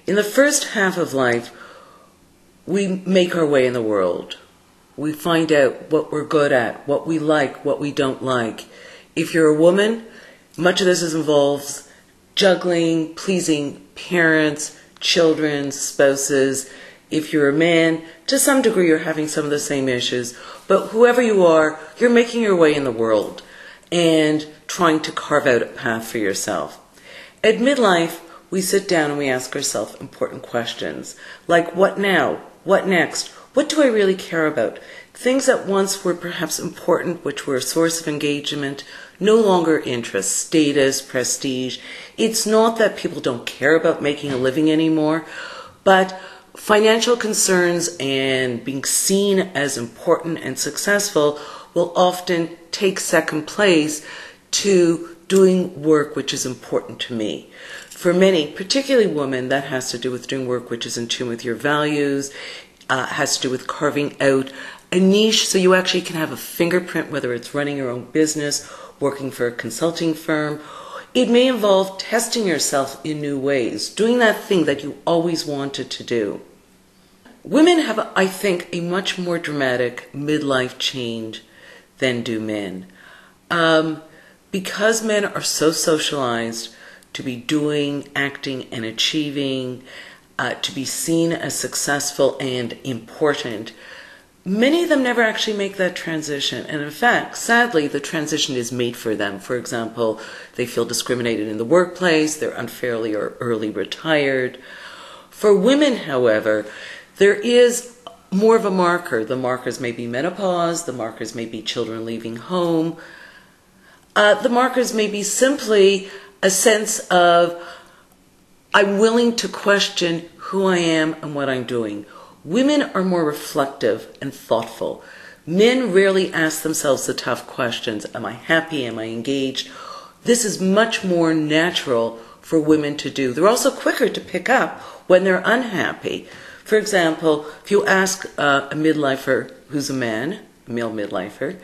In the first half of life, we make our way in the world. We find out what we're good at, what we like, what we don't like. If you're a woman, much of this involves juggling, pleasing parents, children, spouses. If you're a man, to some degree you're having some of the same issues. But whoever you are, you're making your way in the world and trying to carve out a path for yourself. At midlife, we sit down and we ask ourselves important questions like, what now? What next? What do I really care about? Things that once were perhaps important, which were a source of engagement, no longer interest, status, prestige. It's not that people don't care about making a living anymore, but financial concerns and being seen as important and successful will often take second place to doing work which is important to me. For many, particularly women, that has to do with doing work which is in tune with your values, has to do with carving out a niche so you actually can have a fingerprint, whether it's running your own business, working for a consulting firm. It may involve testing yourself in new ways, doing that thing that you always wanted to do. Women have, I think, a much more dramatic midlife change than do men. Because men are so socialized to be doing, acting, and achieving, to be seen as successful and important, many of them never actually make that transition. And in fact, sadly, the transition is made for them. For example, they feel discriminated in the workplace, they're unfairly or early retired. For women, however, there is more of a marker. The markers may be menopause, the markers may be children leaving home. The markers may be simply a sense of, I'm willing to question who I am and what I'm doing. Women are more reflective and thoughtful. Men rarely ask themselves the tough questions. Am I happy? Am I engaged? This is much more natural for women to do. They're also quicker to pick up when they're unhappy. For example, if you ask a midlifer who's a man, a male midlifer,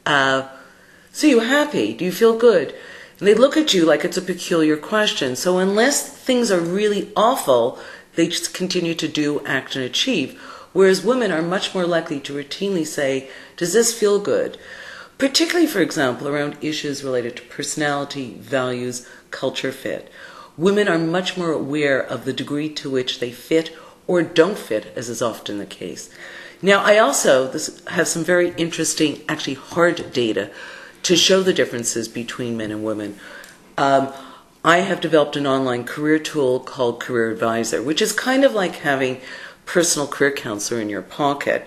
so you happy? Do you feel good? And they look at you like it's a peculiar question. So unless things are really awful, they just continue to do, act, and achieve. Whereas women are much more likely to routinely say, does this feel good? Particularly, for example, around issues related to personality, values, culture fit. Women are much more aware of the degree to which they fit or don't fit, as is often the case. Now, I also have some very interesting, actually hard data to show the differences between men and women. I have developed an online career tool called Career Advisor, which is kind of like having personal career counselor in your pocket.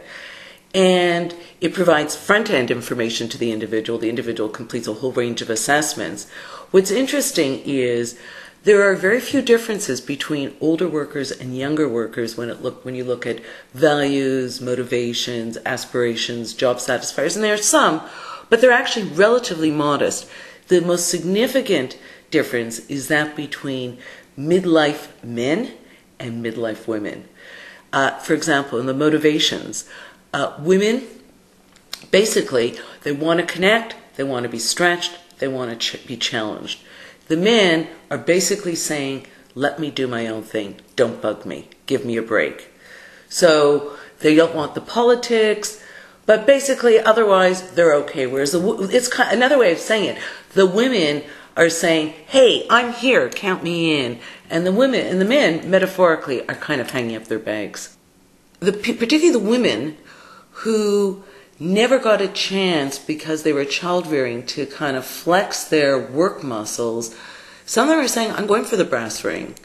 And it provides front-end information to the individual. The individual completes a whole range of assessments. What's interesting is there are very few differences between older workers and younger workers when you look at values, motivations, aspirations, job satisfiers, and there are some, but they're actually relatively modest. The most significant difference is that between midlife men and midlife women. For example, in the motivations, women, basically, they want to connect, they want to be stretched, they want to be challenged. The men are basically saying, let me do my own thing, don't bug me, give me a break. So they don't want the politics, but basically otherwise they're okay. Whereas it's another way of saying it, the women are saying, hey, I'm here, count me in. And the women and the men, metaphorically, are kind of hanging up their bags. Particularly the women who never got a chance because they were child-rearing to kind of flex their work muscles. Some of them are saying, I'm going for the brass ring.